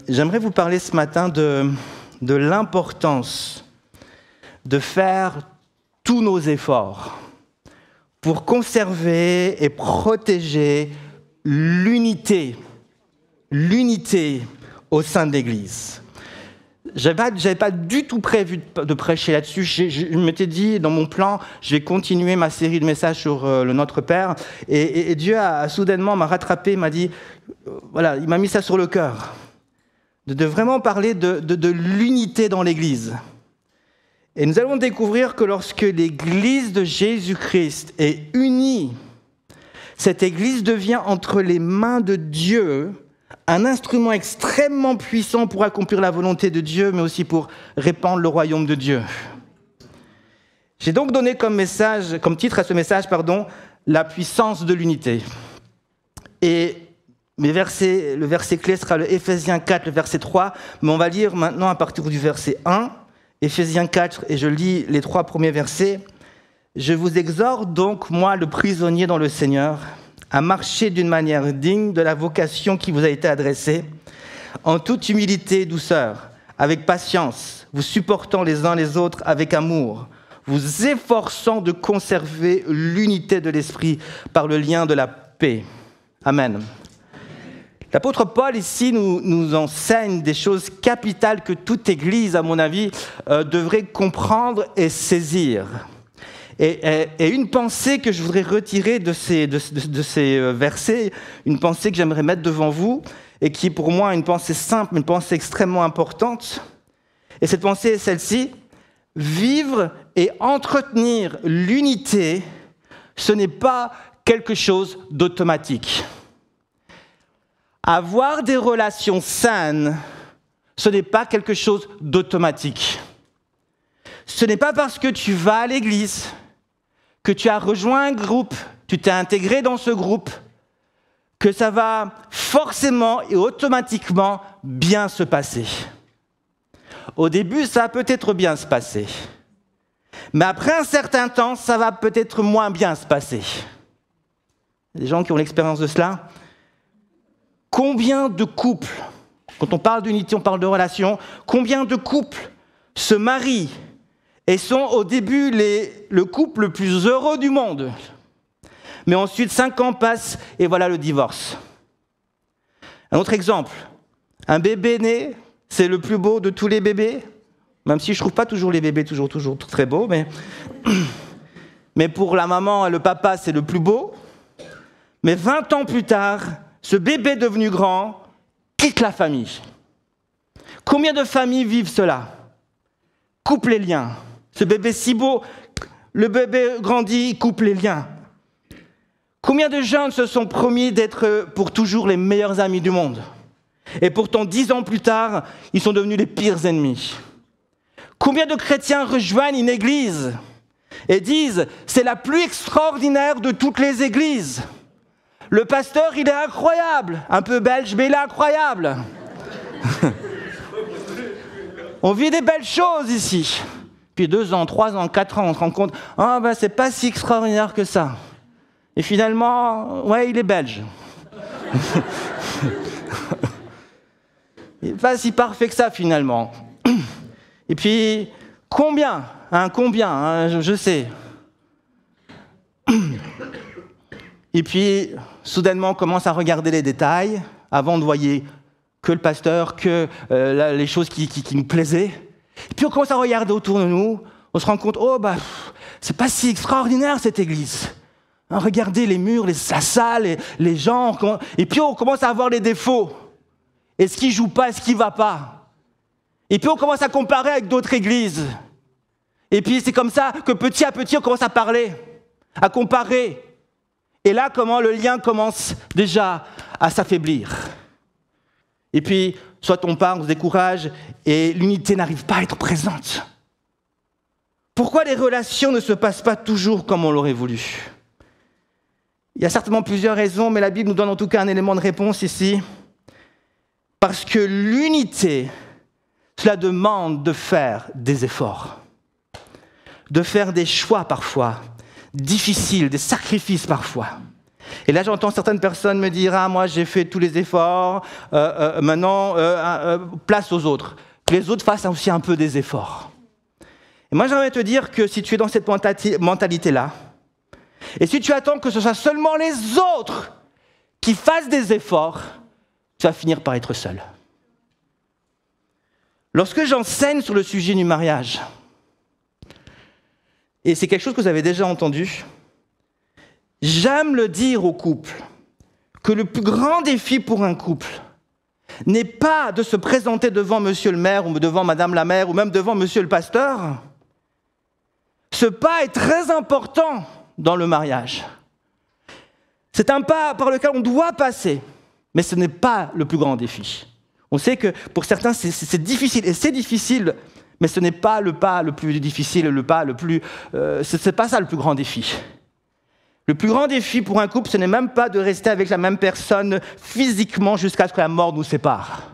J'aimerais vous parler ce matin de l'importance de faire tous nos efforts pour conserver et protéger l'unité au sein de l'Église. J'avais pas du tout prévu de prêcher là-dessus. Je m'étais dit, dans mon plan, je vais continuer ma série de messages sur le Notre Père. Et Dieu soudainement m'a rattrapé, m'a dit, voilà, il m'a mis ça sur le cœur, de vraiment parler de l'unité dans l'Église. Et nous allons découvrir que lorsque l'Église de Jésus-Christ est unie, cette Église devient entre les mains de Dieu un instrument extrêmement puissant pour accomplir la volonté de Dieu, mais aussi pour répandre le royaume de Dieu. J'ai donc donné comme titre à ce message, la puissance de l'unité. Et le verset clé sera le Éphésiens 4, le verset 3, mais on va lire maintenant à partir du verset 1, Éphésiens 4, et je lis les 3 premiers versets. « Je vous exhorte donc, moi, le prisonnier dans le Seigneur, à marcher d'une manière digne de la vocation qui vous a été adressée, en toute humilité et douceur, avec patience, vous supportant les uns les autres avec amour, vous efforçant de conserver l'unité de l'esprit par le lien de la paix. » Amen. L'apôtre Paul, ici, nous enseigne des choses capitales que toute Église, à mon avis, devrait comprendre et saisir. Et une pensée que je voudrais retirer de ces versets, une pensée que j'aimerais mettre devant vous, et qui est pour moi une pensée simple, une pensée extrêmement importante. Et cette pensée est celle-ci: vivre et entretenir l'unité, ce n'est pas quelque chose d'automatique. Avoir des relations saines, ce n'est pas quelque chose d'automatique. Ce n'est pas parce que tu vas à l'église, que tu as rejoint un groupe, tu t'es intégré dans ce groupe, que ça va forcément et automatiquement bien se passer. Au début, ça va peut-être bien se passer. Mais après un certain temps, ça va peut-être moins bien se passer. Il y a des gens qui ont l'expérience de cela. Combien de couples, quand on parle d'unité, on parle de relation, combien de couples se marient et sont au début le couple le plus heureux du monde. Mais ensuite, 5 ans passent et voilà le divorce. Un autre exemple, un bébé né, c'est le plus beau de tous les bébés, même si je ne trouve pas toujours les bébés toujours très beaux, mais pour la maman et le papa, c'est le plus beau. Mais 20 ans plus tard, ce bébé devenu grand quitte la famille. Combien de familles vivent cela? Coupe les liens. Ce bébé si beau, le bébé grandit, coupe les liens. Combien de jeunes se sont promis d'être pour toujours les meilleurs amis du monde? Et pourtant, 10 ans plus tard, ils sont devenus les pires ennemis. Combien de chrétiens rejoignent une église et disent « c'est la plus extraordinaire de toutes les églises ». Le pasteur, il est incroyable, un peu belge, mais il est incroyable. On vit des belles choses ici. Puis 2 ans, 3 ans, 4 ans, on se rend compte, c'est pas si extraordinaire que ça. Et finalement, ouais, il est belge. Il n'est pas si parfait que ça, finalement. Et puis, combien, je sais. Et puis, soudainement, on commence à regarder les détails. Avant, on ne voyait que le pasteur, que les choses qui nous plaisaient. Et puis, on commence à regarder autour de nous. On se rend compte, c'est pas si extraordinaire, cette église. Regardez les murs, la salle, les gens. Et puis, on commence à voir les défauts. Est-ce qu'il ne joue pas, est-ce qu'il ne va pas? Et puis, on commence à comparer avec d'autres églises. Et puis, c'est comme ça que petit à petit, on commence à parler, à comparer. Et là, comment le lien commence déjà à s'affaiblir. Et puis, soit on part, on se décourage, et l'unité n'arrive pas à être présente. Pourquoi les relations ne se passent pas toujours comme on l'aurait voulu? Il y a certainement plusieurs raisons, mais la Bible nous donne en tout cas un élément de réponse ici. Parce que l'unité, cela demande de faire des efforts, de faire des choix parfois, difficiles, des sacrifices parfois. Et là, j'entends certaines personnes me dire « Ah, moi, j'ai fait tous les efforts, maintenant, place aux autres. » Que les autres fassent aussi un peu des efforts. Et moi, j'aimerais te dire que si tu es dans cette mentalité-là, et si tu attends que ce soit seulement les autres qui fassent des efforts, tu vas finir par être seul. Lorsque j'enseigne sur le sujet du mariage, et c'est quelque chose que vous avez déjà entendu, j'aime le dire aux couples, que le plus grand défi pour un couple n'est pas de se présenter devant monsieur le maire ou devant madame la maire ou même devant monsieur le pasteur. Ce pas est très important dans le mariage. C'est un pas par lequel on doit passer, mais ce n'est pas le plus grand défi. On sait que pour certains, c'est difficile, et c'est difficile, mais ce n'est pas le pas le plus difficile, le pas le plus... c'est pas ça le plus grand défi. Le plus grand défi pour un couple, ce n'est même pas de rester avec la même personne physiquement jusqu'à ce que la mort nous sépare.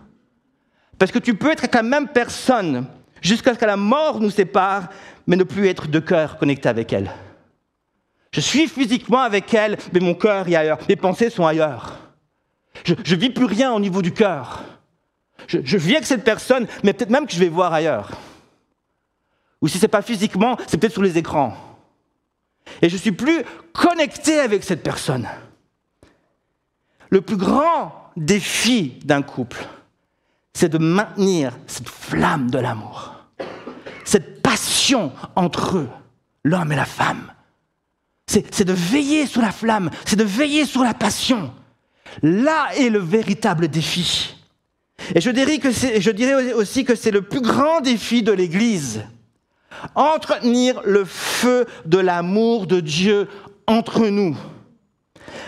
Parce que tu peux être avec la même personne jusqu'à ce que la mort nous sépare, mais ne plus être de cœur connecté avec elle. Je suis physiquement avec elle, mais mon cœur est ailleurs, mes pensées sont ailleurs. Je ne vis plus rien au niveau du cœur. Je vis avec cette personne, mais peut-être même que je vais voir ailleurs. Ou si ce n'est pas physiquement, c'est peut-être sur les écrans. Et je ne suis plus connecté avec cette personne. Le plus grand défi d'un couple, c'est de maintenir cette flamme de l'amour, cette passion entre eux, l'homme et la femme. C'est de veiller sur la flamme, c'est de veiller sur la passion. Là est le véritable défi. Et je dirais aussi que c'est le plus grand défi de l'Église. Entretenir le feu de l'amour de Dieu entre nous.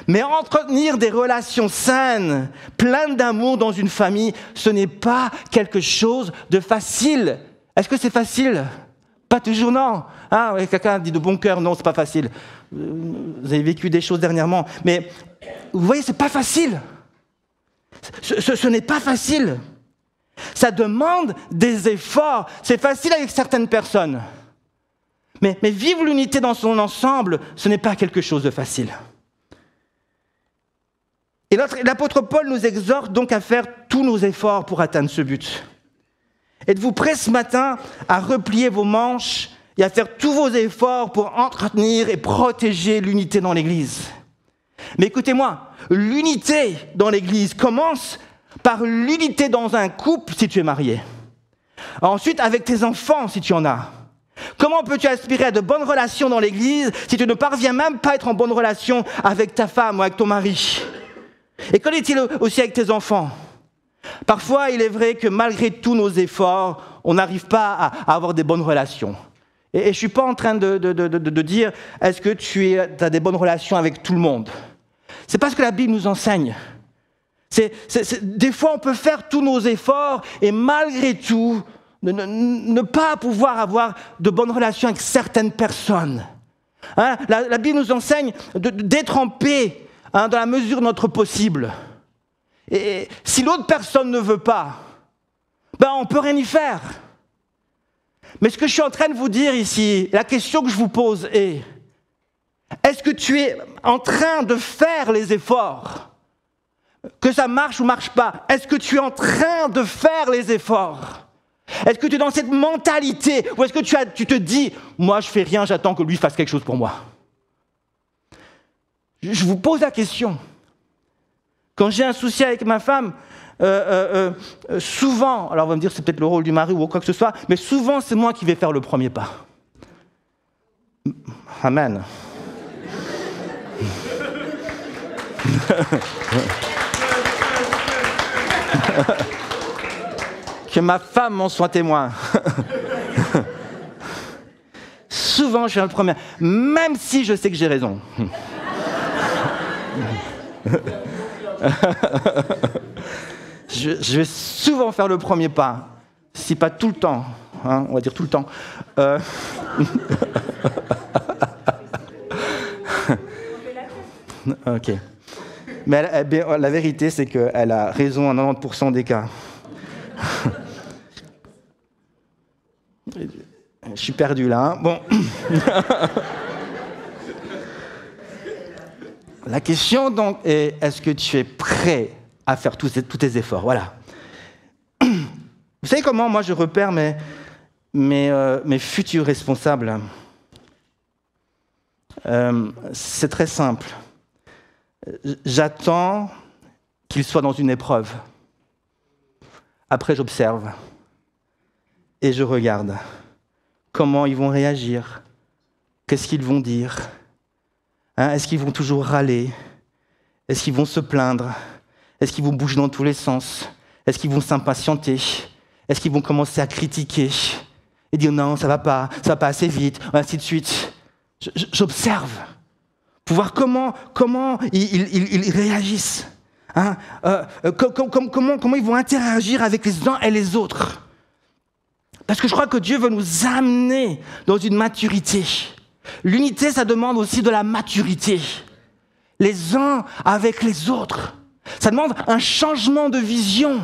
Mais entretenir des relations saines, pleines d'amour dans une famille, ce n'est pas quelque chose de facile. Est-ce que c'est facile? Pas toujours, non. Ah, ouais, quelqu'un dit de bon cœur, non, c'est pas facile. Vous avez vécu des choses dernièrement. Mais vous voyez, c'est pas facile. Ce n'est pas facile. Ça demande des efforts. C'est facile avec certaines personnes. Mais vivre l'unité dans son ensemble, ce n'est pas quelque chose de facile. Et l'apôtre Paul nous exhorte donc à faire tous nos efforts pour atteindre ce but. Êtes-vous prêts ce matin à replier vos manches et à faire tous vos efforts pour entretenir et protéger l'unité dans l'Église? Mais écoutez-moi, l'unité dans l'Église commence par l'unité dans un couple si tu es marié. Ensuite, avec tes enfants si tu en as. Comment peux-tu aspirer à de bonnes relations dans l'Église si tu ne parviens même pas à être en bonne relation avec ta femme ou avec ton mari? Et qu'en est-il aussi avec tes enfants? Parfois, il est vrai que malgré tous nos efforts, on n'arrive pas à avoir des bonnes relations. Et je ne suis pas en train de dire « est-ce que tu as des bonnes relations avec tout le monde ?» C'est pas ce que la Bible nous enseigne. Des fois, on peut faire tous nos efforts et malgré tout, ne pas pouvoir avoir de bonnes relations avec certaines personnes. Hein, la Bible nous enseigne d'être en paix dans la mesure de notre possible. Et si l'autre personne ne veut pas, on ne peut rien y faire. Mais ce que je suis en train de vous dire ici, la question que je vous pose est, est-ce que tu es en train de faire les efforts? Que ça marche ou ne marche pas, est-ce que tu es en train de faire les efforts? Est-ce que tu es dans cette mentalité ou est-ce que tu te dis, moi je ne fais rien, j'attends que lui fasse quelque chose pour moi? Je vous pose la question. Quand j'ai un souci avec ma femme, souvent, alors on va me dire c'est peut-être le rôle du mari ou quoi que ce soit, mais souvent c'est moi qui vais faire le premier pas. Amen. Que ma femme m'en soit témoin. Souvent je fais le premier, même si je sais que j'ai raison. Je vais souvent faire le premier pas, si pas tout le temps, hein, on va dire tout le temps. Ok. Mais la vérité, c'est qu'elle a raison à 90% des cas. Je suis perdu là. Hein. Bon. La question donc est, est-ce que tu es prêt à faire tous tes efforts? Voilà. Vous savez comment moi je repère mes futurs responsables? C'est très simple. J'attends qu'ils soient dans une épreuve. Après, j'observe et je regarde comment ils vont réagir, qu'est-ce qu'ils vont dire, est-ce qu'ils vont toujours râler, est-ce qu'ils vont se plaindre, est-ce qu'ils vont bouger dans tous les sens, est-ce qu'ils vont s'impatienter, est-ce qu'ils vont commencer à critiquer et dire non, ça va pas assez vite, ainsi de suite. J'observe pour voir comment ils réagissent. Comment ils vont interagir avec les uns et les autres. Parce que je crois que Dieu veut nous amener dans une maturité. L'unité, ça demande aussi de la maturité. Les uns avec les autres. Ça demande un changement de vision.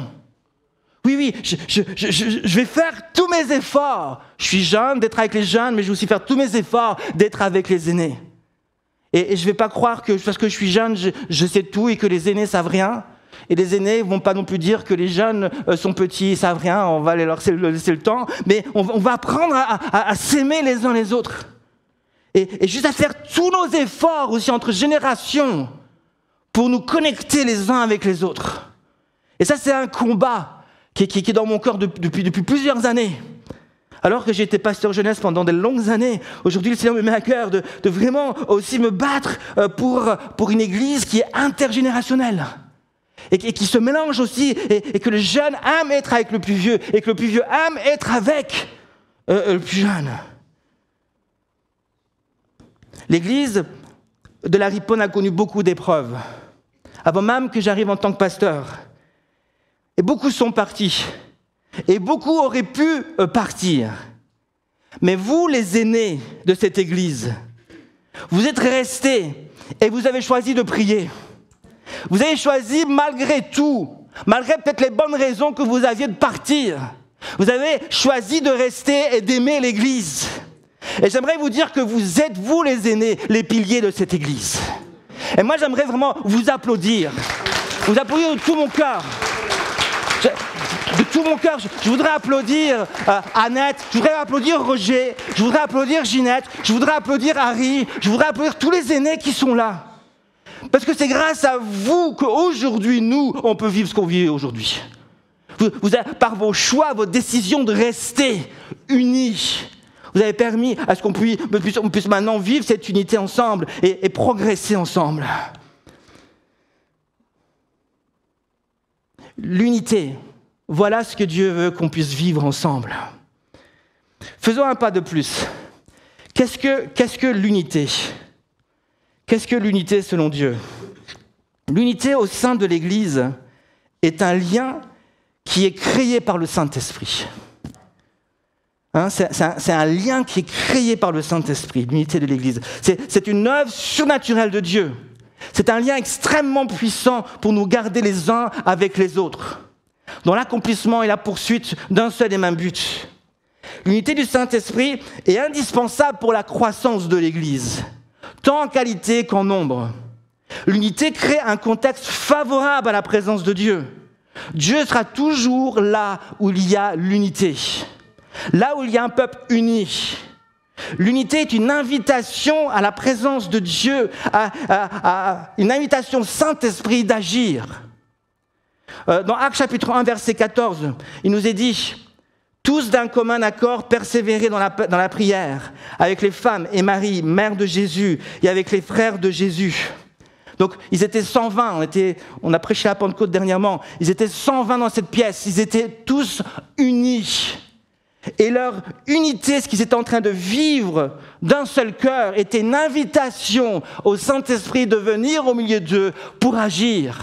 Oui, je vais faire tous mes efforts. Je suis jeune, d'être avec les jeunes, mais je vais aussi faire tous mes efforts d'être avec les aînés. Et je ne vais pas croire que parce que je suis jeune, je sais tout et que les aînés ne savent rien. Et les aînés ne vont pas non plus dire que les jeunes sont petits et ne savent rien, on va leur laisser le temps. Mais on va apprendre à s'aimer les uns les autres. Et juste à faire tous nos efforts aussi entre générations pour nous connecter les uns avec les autres. Et ça, c'est un combat qui est dans mon cœur depuis plusieurs années. Alors que j'ai été pasteur jeunesse pendant de longues années, aujourd'hui le Seigneur me met à cœur de vraiment aussi me battre pour une église qui est intergénérationnelle et qui se mélange aussi et que le jeune aime être avec le plus vieux et que le plus vieux aime être avec le plus jeune. L'église de la Riponne a connu beaucoup d'épreuves avant même que j'arrive en tant que pasteur. Et beaucoup sont partis. Et beaucoup auraient pu partir. Mais vous, les aînés de cette église, vous êtes restés et vous avez choisi de prier. Vous avez choisi malgré tout, malgré peut-être les bonnes raisons que vous aviez de partir, vous avez choisi de rester et d'aimer l'église. Et j'aimerais vous dire que vous êtes, vous les aînés, les piliers de cette église. Et moi, j'aimerais vraiment vous applaudir de tout mon cœur. De tout mon cœur, je voudrais applaudir Annette, je voudrais applaudir Roger, je voudrais applaudir Ginette, je voudrais applaudir Harry, je voudrais applaudir tous les aînés qui sont là. Parce que c'est grâce à vous qu'aujourd'hui, nous, on peut vivre ce qu'on vit aujourd'hui. Vous avez, par vos choix, vos décisions de rester unis, vous avez permis à ce qu'on puisse maintenant vivre cette unité ensemble et progresser ensemble. L'unité. Voilà ce que Dieu veut qu'on puisse vivre ensemble. Faisons un pas de plus. Qu'est-ce que l'unité? Qu'est-ce que l'unité selon Dieu? L'unité au sein de l'Église est un lien qui est créé par le Saint-Esprit. C'est un lien qui est créé par le Saint-Esprit, l'unité de l'Église. C'est une œuvre surnaturelle de Dieu. C'est un lien extrêmement puissant pour nous garder les uns avec les autres, dans l'accomplissement et la poursuite d'un seul et même but. L'unité du Saint-Esprit est indispensable pour la croissance de l'Église, tant en qualité qu'en nombre. L'unité crée un contexte favorable à la présence de Dieu. Dieu sera toujours là où il y a l'unité, là où il y a un peuple uni. L'unité est une invitation à la présence de Dieu, une invitation au Saint-Esprit d'agir. Dans Actes chapitre 1, verset 14, il nous est dit « Tous d'un commun accord persévérer dans la prière, avec les femmes et Marie, mère de Jésus, et avec les frères de Jésus. » Donc, ils étaient 120, on a prêché à Pentecôte dernièrement, ils étaient 120 dans cette pièce, ils étaient tous unis. Et leur unité, ce qu'ils étaient en train de vivre d'un seul cœur, était une invitation au Saint-Esprit de venir au milieu d'eux pour agir.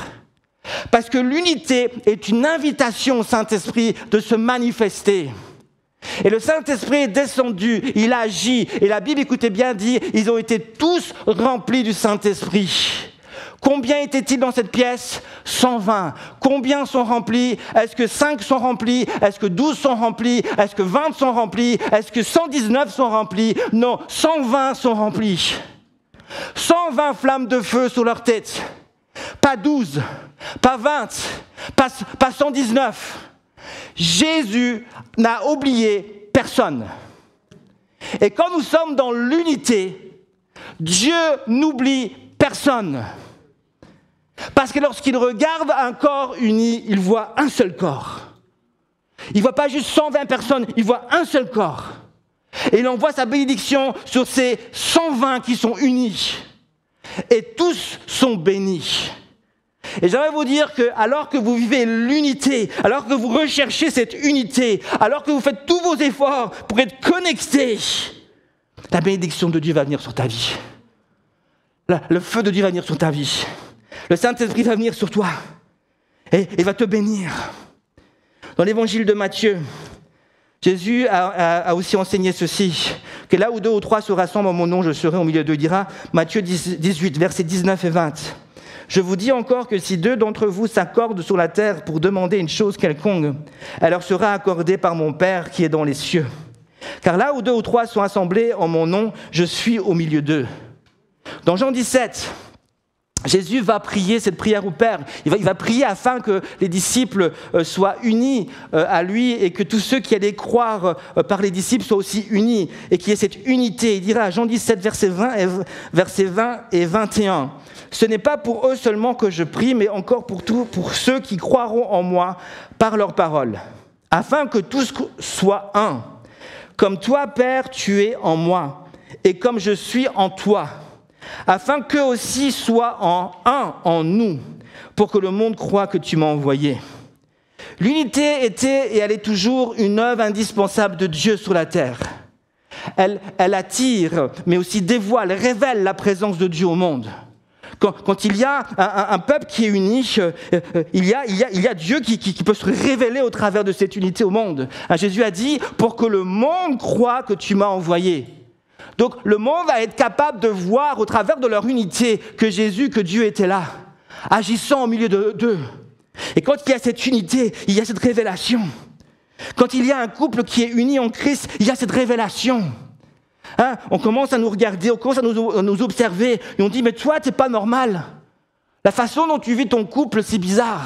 Parce que l'unité est une invitation au Saint-Esprit de se manifester. Et le Saint-Esprit est descendu, il a agi. Et la Bible, écoutez bien, dit, ils ont été tous remplis du Saint-Esprit. Combien étaient-ils dans cette pièce? 120. Combien sont remplis? Est-ce que 5 sont remplis? Est-ce que 12 sont remplis? Est-ce que 20 sont remplis? Est-ce que 119 sont remplis? Non, 120 sont remplis. 120 flammes de feu sur leur tête. Pas 12, pas 20, pas 119. Jésus n'a oublié personne. Et quand nous sommes dans l'unité, Dieu n'oublie personne. Parce que lorsqu'il regarde un corps uni, il voit un seul corps. Il ne voit pas juste 120 personnes, il voit un seul corps. Et il envoie sa bénédiction sur ces 120 qui sont unis. Et tous sont bénis. Et j'aimerais vous dire que alors que vous vivez l'unité, alors que vous recherchez cette unité, alors que vous faites tous vos efforts pour être connectés, la bénédiction de Dieu va venir sur ta vie. Le feu de Dieu va venir sur ta vie. Le Saint-Esprit va venir sur toi et va te bénir. Dans l'évangile de Matthieu, Jésus a aussi enseigné ceci, que là où 2 ou 3 se rassemblent en mon nom, je serai au milieu d'eux. Il dira, Matthieu 18, versets 19 et 20. Je vous dis encore que si 2 d'entre vous s'accordent sur la terre pour demander une chose quelconque, elle leur sera accordée par mon Père qui est dans les cieux. Car là où 2 ou 3 sont assemblés en mon nom, je suis au milieu d'eux. Dans Jean 17, Jésus va prier cette prière au Père. Il va prier afin que les disciples soient unis à lui et que tous ceux qui allaient croire par les disciples soient aussi unis et qu'il y ait cette unité. Il dira à Jean 17, versets 20 et 21, « Ce n'est pas pour eux seulement que je prie, mais encore pour ceux qui croiront en moi par leur parole, afin que tous soient un. Comme toi, Père, tu es en moi, et comme je suis en toi, afin qu'eux aussi soient un en nous, pour que le monde croie que tu m'as envoyé. » L'unité était et elle est toujours une œuvre indispensable de Dieu sur la terre. Elle attire, mais aussi dévoile, révèle la présence de Dieu au monde. Quand il y a un peuple qui est uni, il y a Dieu qui peut se révéler au travers de cette unité au monde. Jésus a dit, pour que le monde croie que tu m'as envoyé. Donc le monde va être capable de voir au travers de leur unité que Jésus, que Dieu était là, agissant au milieu d'eux. Et quand il y a cette unité, il y a cette révélation. Quand il y a un couple qui est uni en Christ, il y a cette révélation. On commence à nous regarder, on commence à nous observer, et on dit, mais toi, t'es pas normal. La façon dont tu vis ton couple, c'est bizarre.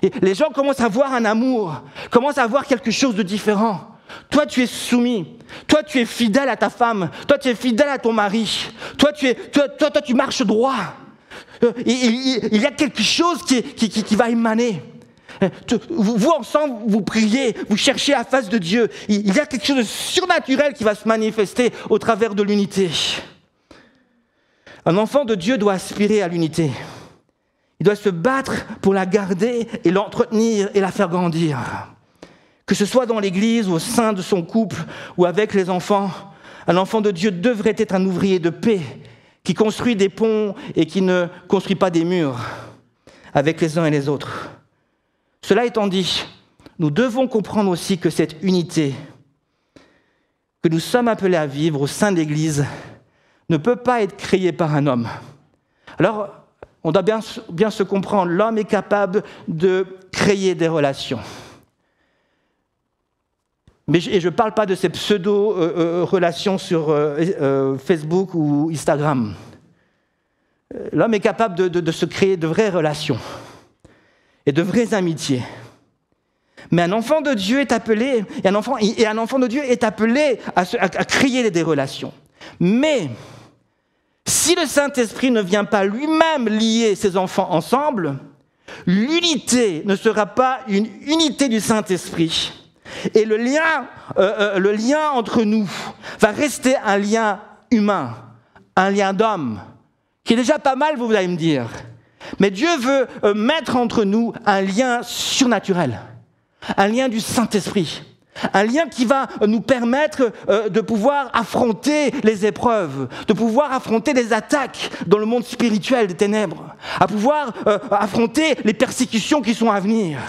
Et les gens commencent à voir un amour, commencent à voir quelque chose de différent. Toi, tu es soumis. Toi, tu es fidèle à ta femme. Toi, tu es fidèle à ton mari. Toi, tu marches droit. Il y a quelque chose qui va émaner. Vous ensemble, vous priez, vous cherchez la face de Dieu. Il y a quelque chose de surnaturel qui va se manifester au travers de l'unité. Un enfant de Dieu doit aspirer à l'unité. Il doit se battre pour la garder et l'entretenir et la faire grandir. Que ce soit dans l'église, au sein de son couple ou avec les enfants, un enfant de Dieu devrait être un ouvrier de paix qui construit des ponts et qui ne construit pas des murs avec les uns et les autres. Cela étant dit, nous devons comprendre aussi que cette unité que nous sommes appelés à vivre au sein de l'Église ne peut pas être créée par un homme. Alors, on doit bien se comprendre, l'homme est capable de créer des relations. Et je ne parle pas de ces pseudo-relations sur Facebook ou Instagram. L'homme est capable de se créer de vraies relations et de vraies amitiés. Mais un enfant de Dieu est appelé, et un enfant de Dieu est appelé à créer des relations. Mais si le Saint-Esprit ne vient pas lui-même lier ses enfants ensemble, l'unité ne sera pas une unité du Saint-Esprit. Et le lien entre nous va rester un lien humain, un lien d'homme, qui est déjà pas mal, vous allez me dire. Mais Dieu veut mettre entre nous un lien surnaturel, un lien du Saint-Esprit, un lien qui va nous permettre de pouvoir affronter les épreuves, de pouvoir affronter les attaques dans le monde spirituel des ténèbres, à pouvoir affronter les persécutions qui sont à venir.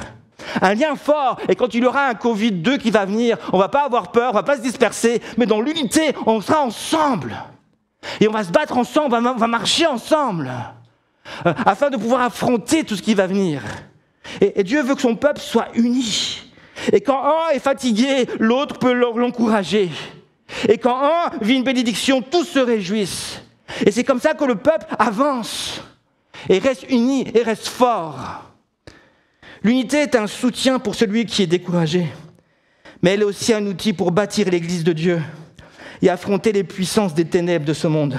Un lien fort, et quand il y aura un Covid-2 qui va venir, on ne va pas avoir peur, on ne va pas se disperser, mais dans l'unité, on sera ensemble. Et on va se battre ensemble, on va marcher ensemble, afin de pouvoir affronter tout ce qui va venir. Et Dieu veut que son peuple soit uni. Et quand un est fatigué, l'autre peut l'encourager. Et quand un vit une bénédiction, tous se réjouissent. Et c'est comme ça que le peuple avance et reste uni et reste fort. L'unité est un soutien pour celui qui est découragé, mais elle est aussi un outil pour bâtir l'Église de Dieu et affronter les puissances des ténèbres de ce monde.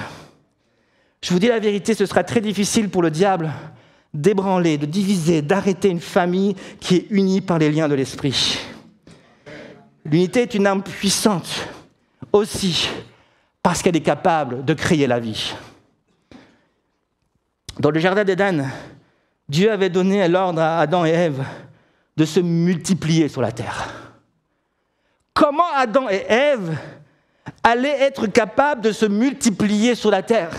Je vous dis la vérité, ce sera très difficile pour le diable d'ébranler, de diviser, d'arrêter une famille qui est unie par les liens de l'esprit. L'unité est une arme puissante aussi parce qu'elle est capable de créer la vie. Dans le jardin d'Éden, Dieu avait donné l'ordre à Adam et Ève de se multiplier sur la terre. Comment Adam et Ève allaient être capables de se multiplier sur la terre?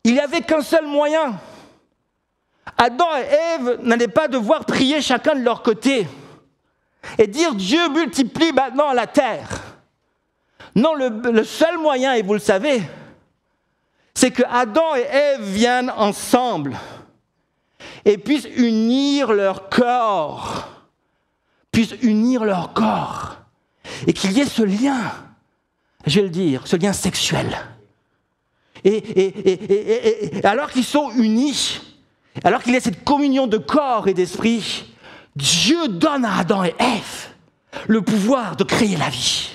Il n'y avait qu'un seul moyen. Adam et Ève n'allaient pas devoir prier chacun de leur côté et dire « Dieu multiplie maintenant la terre ». Non, le seul moyen, et vous le savez, c'est que Adam et Ève viennent ensemble et puissent unir leur corps, et qu'il y ait ce lien, je vais le dire, ce lien sexuel. Et alors qu'ils sont unis, alors qu'il y a cette communion de corps et d'esprit, Dieu donne à Adam et Ève le pouvoir de créer la vie.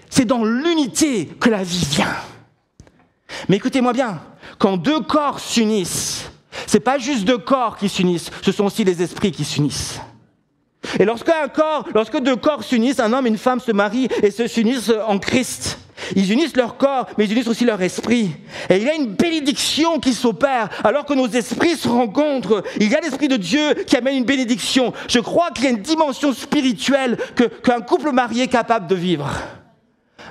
C'est dans l'unité que la vie vient. Mais écoutez-moi bien, quand deux corps s'unissent, ce n'est pas juste deux corps qui s'unissent, ce sont aussi les esprits qui s'unissent. Et lorsque deux corps s'unissent, un homme et une femme se marient et s'unissent en Christ, ils unissent leur corps, mais ils unissent aussi leur esprit. Et il y a une bénédiction qui s'opère alors que nos esprits se rencontrent. Il y a l'Esprit de Dieu qui amène une bénédiction. Je crois qu'il y a une dimension spirituelle qu'un couple marié est capable de vivre.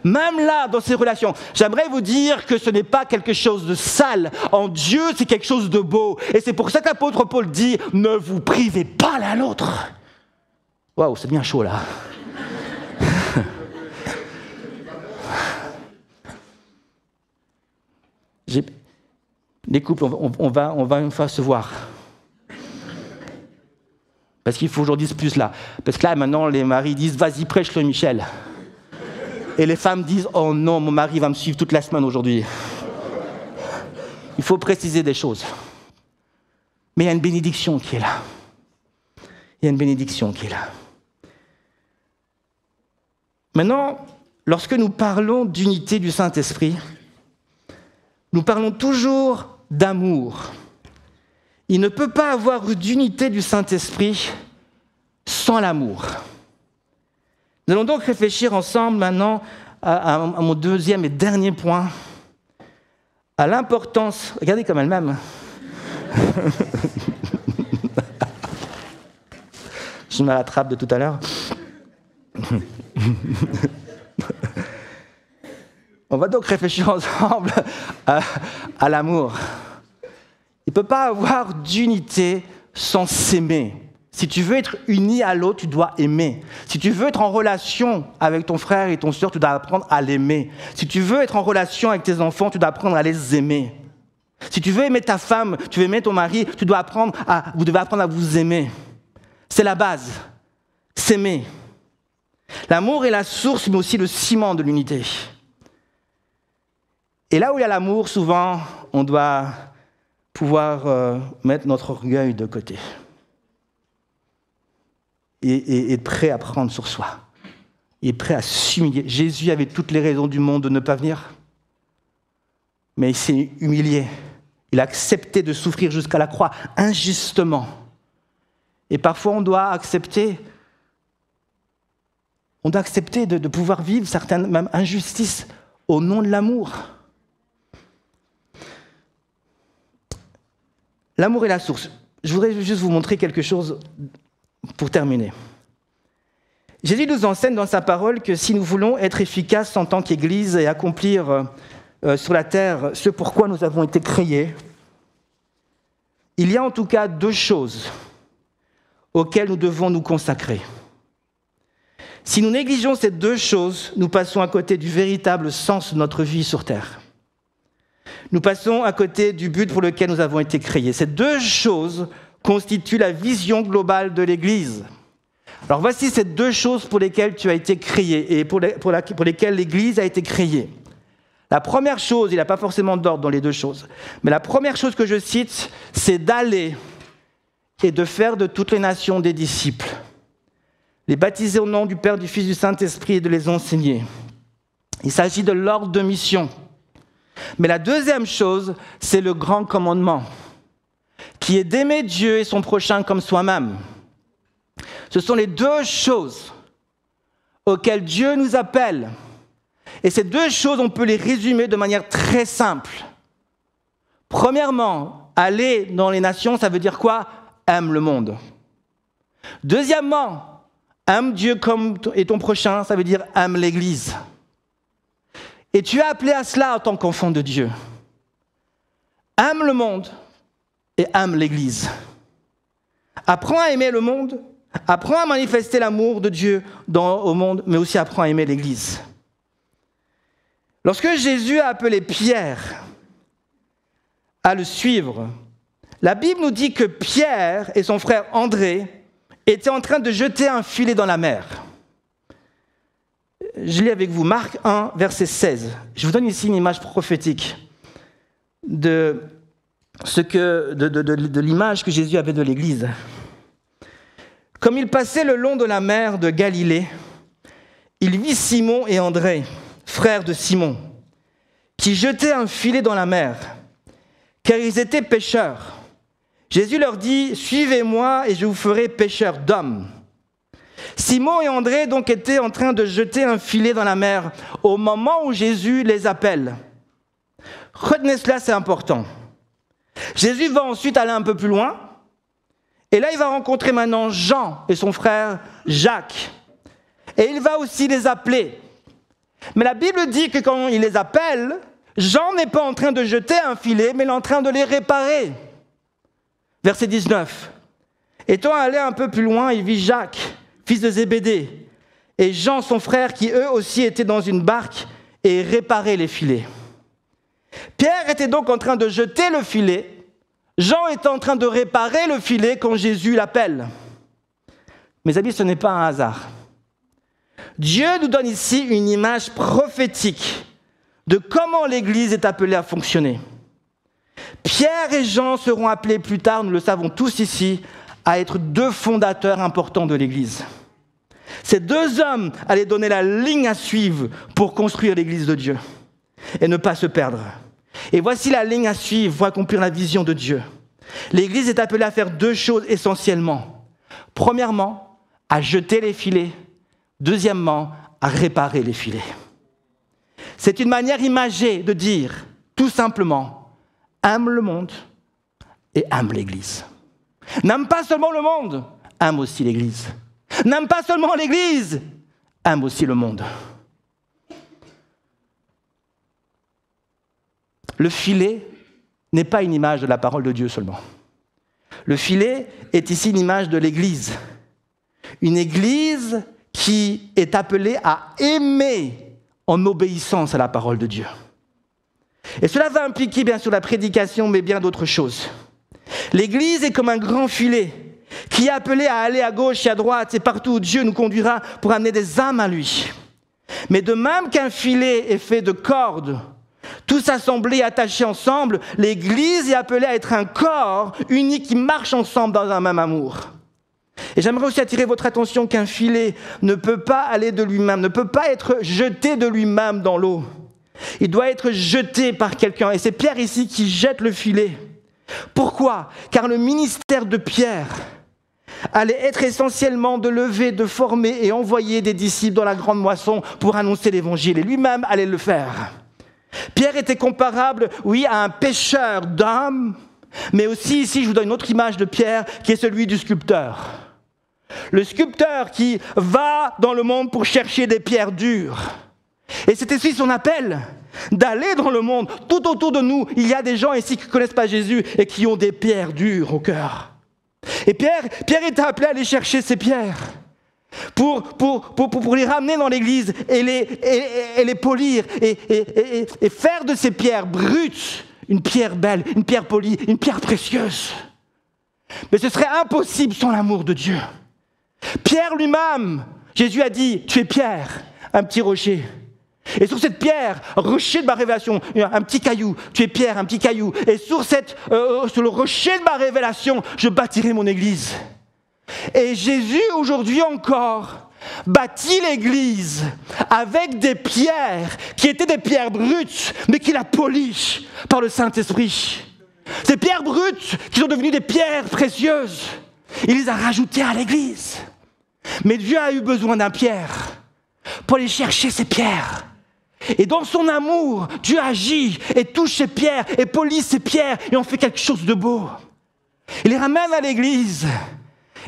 Même là, dans ces relations, j'aimerais vous dire que ce n'est pas quelque chose de sale. En Dieu, c'est quelque chose de beau. Et c'est pour ça qu'apôtre Paul dit « Ne vous privez pas l'un l'autre ». Waouh, c'est bien chaud là. Les couples, on va une fois se voir. Parce qu'il faut aujourd'hui plus là. Parce que là, maintenant, les maris disent « Vas-y, prêche-le, Michel ». Et les femmes disent « Oh non, mon mari va me suivre toute la semaine aujourd'hui ». Il faut préciser des choses. Mais il y a une bénédiction qui est là. Il y a une bénédiction qui est là. Maintenant, lorsque nous parlons d'unité du Saint-Esprit, nous parlons toujours d'amour. Il ne peut pas avoir d'unité du Saint-Esprit sans l'amour. Nous allons donc réfléchir ensemble maintenant à mon deuxième et dernier point, à l'importance... Regardez comme elle m'aime. Je me rattrape de tout à l'heure. On va donc réfléchir ensemble à l'amour. Il ne peut pas avoir d'unité sans s'aimer. Si tu veux être uni à l'autre, tu dois aimer. Si tu veux être en relation avec ton frère et ton sœur, tu dois apprendre à l'aimer. Si tu veux être en relation avec tes enfants, tu dois apprendre à les aimer. Si tu veux aimer ta femme, tu veux aimer ton mari, vous devez apprendre à vous aimer. C'est la base. S'aimer. L'amour est la source, mais aussi le ciment de l'unité. Et là où il y a l'amour, souvent, on doit pouvoir mettre notre orgueil de côté. Et être prêt à prendre sur soi. Et prêt à s'humilier. Jésus avait toutes les raisons du monde de ne pas venir. Mais il s'est humilié. Il a accepté de souffrir jusqu'à la croix, injustement. Et parfois, on doit accepter de pouvoir vivre certaines même injustices au nom de l'amour. L'amour est la source. Je voudrais juste vous montrer quelque chose pour terminer. Jésus nous enseigne dans sa parole que si nous voulons être efficaces en tant qu'Église et accomplir sur la terre ce pourquoi nous avons été créés, il y a en tout cas 2 choses auxquelles nous devons nous consacrer. Si nous négligeons ces 2 choses, nous passons à côté du véritable sens de notre vie sur terre. Nous passons à côté du but pour lequel nous avons été créés. Ces 2 choses constituent la vision globale de l'Église. Alors voici ces 2 choses pour lesquelles tu as été créé et pour lesquelles l'Église a été créée. La première chose, il n'y a pas forcément d'ordre dans les deux choses, mais la première chose que je cite, c'est d'aller et de faire de toutes les nations des disciples, les baptiser au nom du Père, du Fils, du Saint-Esprit et de les enseigner. Il s'agit de l'ordre de mission. Mais la deuxième chose, c'est le grand commandement, qui est d'aimer Dieu et son prochain comme soi-même. Ce sont les deux choses auxquelles Dieu nous appelle. Et ces deux choses, on peut les résumer de manière très simple. Premièrement, aller dans les nations, ça veut dire quoi? Aime le monde. Deuxièmement, aime Dieu comme et ton prochain, ça veut dire aime l'Église. Et tu es appelé à cela en tant qu'enfant de Dieu. Aime le monde et aime l'Église. Apprends à aimer le monde, apprends à manifester l'amour de Dieu au monde, mais aussi apprends à aimer l'Église. Lorsque Jésus a appelé Pierre à le suivre, la Bible nous dit que Pierre et son frère André étaient en train de jeter un filet dans la mer. Je lis avec vous Marc 1, verset 16. Je vous donne ici une image prophétique de l'image que Jésus avait de l'Église. Comme il passait le long de la mer de Galilée, il vit Simon et André, frères de Simon, qui jetaient un filet dans la mer, car ils étaient pêcheurs. Jésus leur dit « Suivez-moi et je vous ferai pêcheurs d'hommes ». Simon et André donc étaient en train de jeter un filet dans la mer au moment où Jésus les appelle. Retenez cela, c'est important. Jésus va ensuite aller un peu plus loin, et là il va rencontrer maintenant Jean et son frère Jacques, et il va aussi les appeler. Mais la Bible dit que quand il les appelle, Jean n'est pas en train de jeter un filet, mais il est en train de les réparer. Verset 19. Étant allé un peu plus loin, il vit Jacques, fils de Zébédée, et Jean, son frère, qui eux aussi étaient dans une barque et réparaient les filets. Pierre était donc en train de jeter le filet. Jean était en train de réparer le filet quand Jésus l'appelle. Mes amis, ce n'est pas un hasard. Dieu nous donne ici une image prophétique de comment l'Église est appelée à fonctionner. Pierre et Jean seront appelés plus tard, nous le savons tous ici, à être deux fondateurs importants de l'Église. Ces deux hommes allaient donner la ligne à suivre pour construire l'Église de Dieu et ne pas se perdre. Et voici la ligne à suivre pour accomplir la vision de Dieu. L'Église est appelée à faire deux choses essentiellement. Premièrement, à jeter les filets. Deuxièmement, à réparer les filets. C'est une manière imagée de dire, tout simplement, aime le monde et aime l'Église. N'aime pas seulement le monde, aime aussi l'Église. N'aime pas seulement l'Église, aime aussi le monde. Le filet n'est pas une image de la parole de Dieu seulement. Le filet est ici une image de l'Église. Une Église qui est appelée à aimer en obéissance à la parole de Dieu. Et cela va impliquer bien sûr la prédication, mais bien d'autres choses. L'Église est comme un grand filet qui est appelé à aller à gauche et à droite et partout où Dieu nous conduira pour amener des âmes à lui. Mais de même qu'un filet est fait de cordes, tous assemblés et attachés ensemble, l'Église est appelée à être un corps uni qui marche ensemble dans un même amour. Et j'aimerais aussi attirer votre attention qu'un filet ne peut pas aller de lui-même, ne peut pas être jeté de lui-même dans l'eau. Il doit être jeté par quelqu'un. Et c'est Pierre ici qui jette le filet. Pourquoi ? Car le ministère de Pierre allait être essentiellement de lever, de former et envoyer des disciples dans la grande moisson pour annoncer l'évangile. Et lui-même allait le faire. Pierre était comparable, oui, à un pêcheur d'hommes, mais aussi ici, je vous donne une autre image de Pierre qui est celui du sculpteur. Le sculpteur qui va dans le monde pour chercher des pierres dures. Et c'est aussi son appel, d'aller dans le monde. Tout autour de nous, il y a des gens ici qui ne connaissent pas Jésus et qui ont des pierres dures au cœur. Et Pierre était appelé à aller chercher ces pierres pour les ramener dans l'église et les polir et faire de ces pierres brutes une pierre belle, une pierre polie, une pierre précieuse. Mais ce serait impossible sans l'amour de Dieu. Pierre lui-même, Jésus a dit, tu es Pierre, un petit rocher. Et sur cette pierre, rocher de ma révélation, un petit caillou, tu es Pierre, un petit caillou. Et sur le rocher de ma révélation, je bâtirai mon église. Et Jésus, aujourd'hui encore, bâtit l'église avec des pierres qui étaient des pierres brutes, mais qu'il a polies par le Saint-Esprit. Ces pierres brutes qui sont devenues des pierres précieuses, il les a rajoutées à l'église. Mais Dieu a eu besoin d'un Pierre pour aller chercher ces pierres. Et dans son amour, Dieu agit et touche ces pierres et polit ces pierres et en fait quelque chose de beau. Il les ramène à l'église.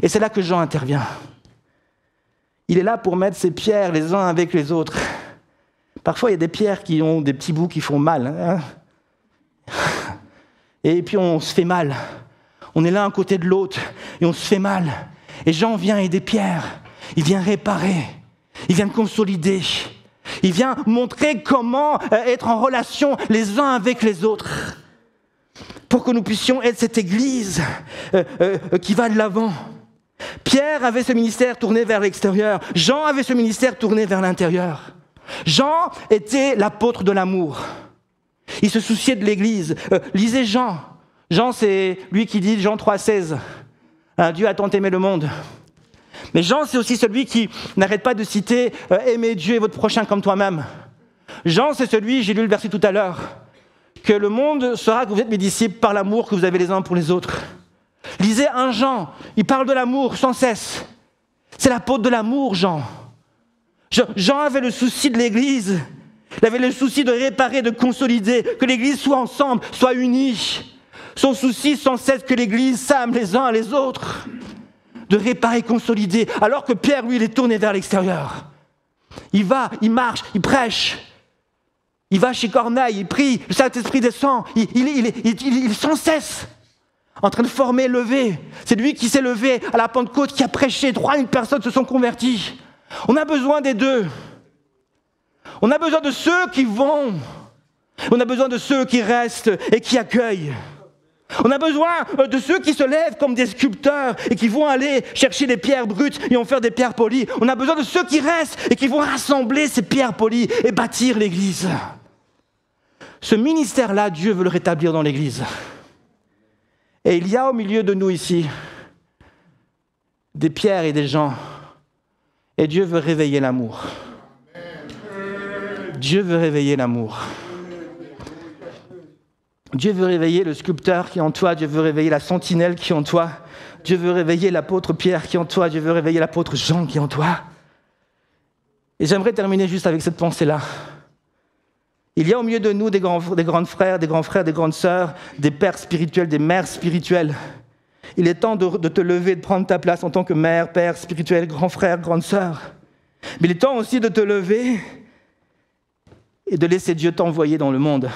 Et c'est là que Jean intervient. Il est là pour mettre ces pierres les uns avec les autres. Parfois, il y a des pierres qui ont des petits bouts qui font mal. Hein. Et puis, on se fait mal. On est l'un à côté de l'autre et on se fait mal. Et Jean vient aider Pierre. Il vient réparer. Il vient consolider. Il vient montrer comment être en relation les uns avec les autres. Pour que nous puissions être cette église qui va de l'avant. Pierre avait ce ministère tourné vers l'extérieur. Jean avait ce ministère tourné vers l'intérieur. Jean était l'apôtre de l'amour. Il se souciait de l'église. Lisez Jean. Jean, c'est lui qui dit, Jean 3,16, Dieu a tant aimé le monde. Mais Jean, c'est aussi celui qui n'arrête pas de citer « Aimez Dieu et votre prochain comme toi-même ». Jean, c'est celui, j'ai lu le verset tout à l'heure, que le monde saura que vous êtes mes disciples par l'amour que vous avez les uns pour les autres. Lisez 1 Jean, il parle de l'amour sans cesse. C'est l'apôtre de l'amour, Jean. Jean avait le souci de l'église. Il avait le souci de réparer, de consolider, que l'église soit ensemble, soit unie. Son souci sans cesse que l'église s'aime les uns les autres. De réparer, consolider. Alors que Pierre, lui, il est tourné vers l'extérieur. Il va, il marche, il prêche. Il va chez Corneille, il prie, le Saint-Esprit descend. Il est sans cesse en train de former, lever. C'est lui qui s'est levé à la Pentecôte, qui a prêché. 3000 personnes se sont converties. On a besoin des deux. On a besoin de ceux qui vont. On a besoin de ceux qui restent et qui accueillent. On a besoin de ceux qui se lèvent comme des sculpteurs et qui vont aller chercher des pierres brutes et en faire des pierres polies. On a besoin de ceux qui restent et qui vont rassembler ces pierres polies et bâtir l'église. Ce ministère-là, Dieu veut le rétablir dans l'église. Et il y a au milieu de nous ici des pierres et des gens. Et Dieu veut réveiller l'amour. Dieu veut réveiller l'amour. Dieu veut réveiller le sculpteur qui est en toi. Dieu veut réveiller la sentinelle qui est en toi. Dieu veut réveiller l'apôtre Pierre qui est en toi. Dieu veut réveiller l'apôtre Jean qui est en toi. Et j'aimerais terminer juste avec cette pensée-là. Il y a au milieu de nous des grands frères, des grandes sœurs, des pères spirituels, des mères spirituelles. Il est temps de te lever, de prendre ta place en tant que mère, père spirituel, grand frère, grande sœur. Mais il est temps aussi de te lever et de laisser Dieu t'envoyer dans le monde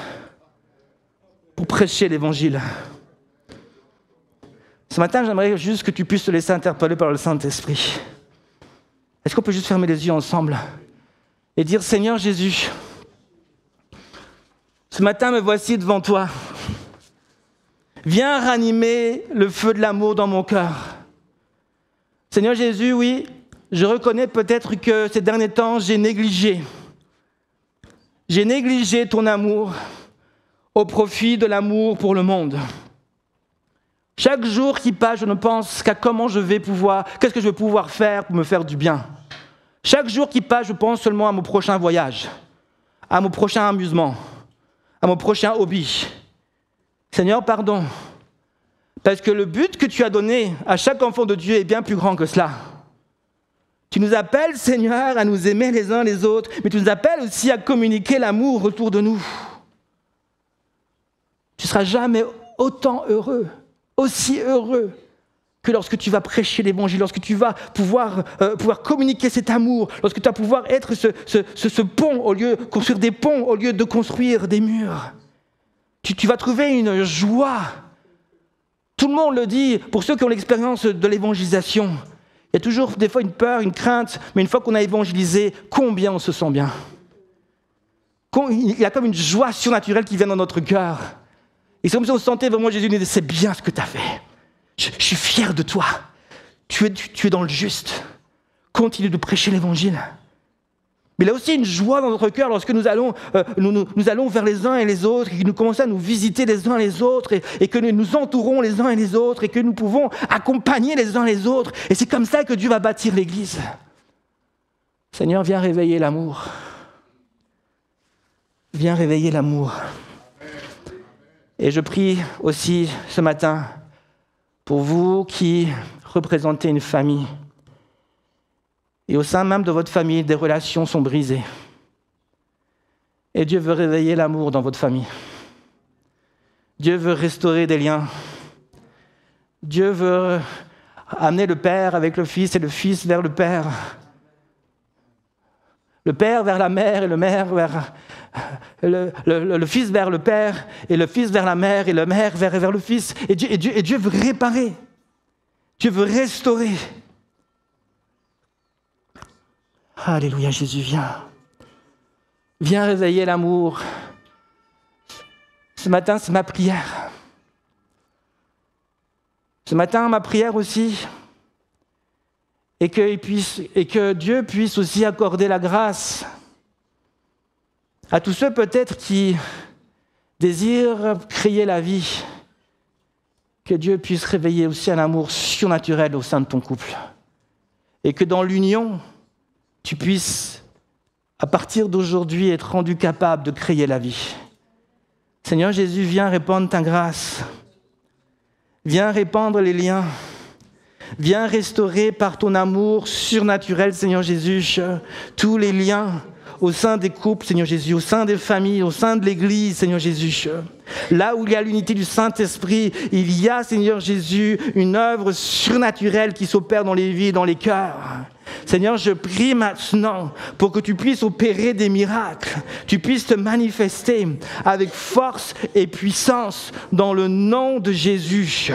pour prêcher l'évangile. Ce matin, j'aimerais juste que tu puisses te laisser interpeller par le Saint-Esprit. Est-ce qu'on peut juste fermer les yeux ensemble et dire « Seigneur Jésus, ce matin, me voici devant toi. Viens ranimer le feu de l'amour dans mon cœur. Seigneur Jésus, oui, je reconnais peut-être que ces derniers temps, j'ai négligé ton amour au profit de l'amour pour le monde. Chaque jour qui passe, je ne pense qu'à qu'est-ce que je vais pouvoir faire pour me faire du bien. Chaque jour qui passe, je pense seulement à mon prochain voyage, à mon prochain amusement, à mon prochain hobby. Seigneur, pardon, parce que le but que tu as donné à chaque enfant de Dieu est bien plus grand que cela. Tu nous appelles, Seigneur, à nous aimer les uns les autres, mais tu nous appelles aussi à communiquer l'amour autour de nous. Tu ne seras jamais autant heureux, aussi heureux que lorsque tu vas prêcher l'évangile, lorsque tu vas pouvoir communiquer cet amour, lorsque tu vas pouvoir être ce pont, construire des ponts au lieu de construire des murs. Tu vas trouver une joie. Tout le monde le dit, pour ceux qui ont l'expérience de l'évangélisation, il y a toujours des fois une peur, une crainte, mais une fois qu'on a évangélisé, combien on se sent bien. Il y a comme une joie surnaturelle qui vient dans notre cœur. Et c'est comme si on sentait vraiment Jésus nous dire, c'est bien ce que tu as fait. Je suis fier de toi. Tu es dans le juste. Continue de prêcher l'évangile. Mais il y a aussi une joie dans notre cœur lorsque nous allons vers les uns et les autres, et que nous commençons à nous visiter les uns les autres, et que nous nous entourons les uns et les autres, et que nous pouvons accompagner les uns les autres. Et c'est comme ça que Dieu va bâtir l'Église. Seigneur, viens réveiller l'amour. Viens réveiller l'amour. Et je prie aussi ce matin pour vous qui représentez une famille. Et au sein même de votre famille, des relations sont brisées. Et Dieu veut réveiller l'amour dans votre famille. Dieu veut restaurer des liens. Dieu veut amener le Père avec le Fils et le Fils vers le Père. Le Père vers la mère et le mère vers le Fils vers le Père et le Fils vers la mère et la mère vers le Fils. Et Dieu veut réparer. Dieu veut restaurer. Alléluia, Jésus, viens. Viens réveiller l'amour. Ce matin, c'est ma prière. Ce matin, ma prière aussi, et que Dieu puisse aussi accorder la grâce à tous ceux peut-être qui désirent créer la vie, que Dieu puisse réveiller aussi un amour surnaturel au sein de ton couple, et que dans l'union, tu puisses, à partir d'aujourd'hui, être rendu capable de créer la vie. Seigneur Jésus, viens répandre ta grâce. Viens répandre les liens. Viens restaurer par ton amour surnaturel, Seigneur Jésus, tous les liens au sein des couples, Seigneur Jésus, au sein des familles, au sein de l'Église, Seigneur Jésus. Là où il y a l'unité du Saint-Esprit, il y a, Seigneur Jésus, une œuvre surnaturelle qui s'opère dans les vies, dans les cœurs. Seigneur, je prie maintenant pour que tu puisses opérer des miracles, tu puisses te manifester avec force et puissance dans le nom de Jésus.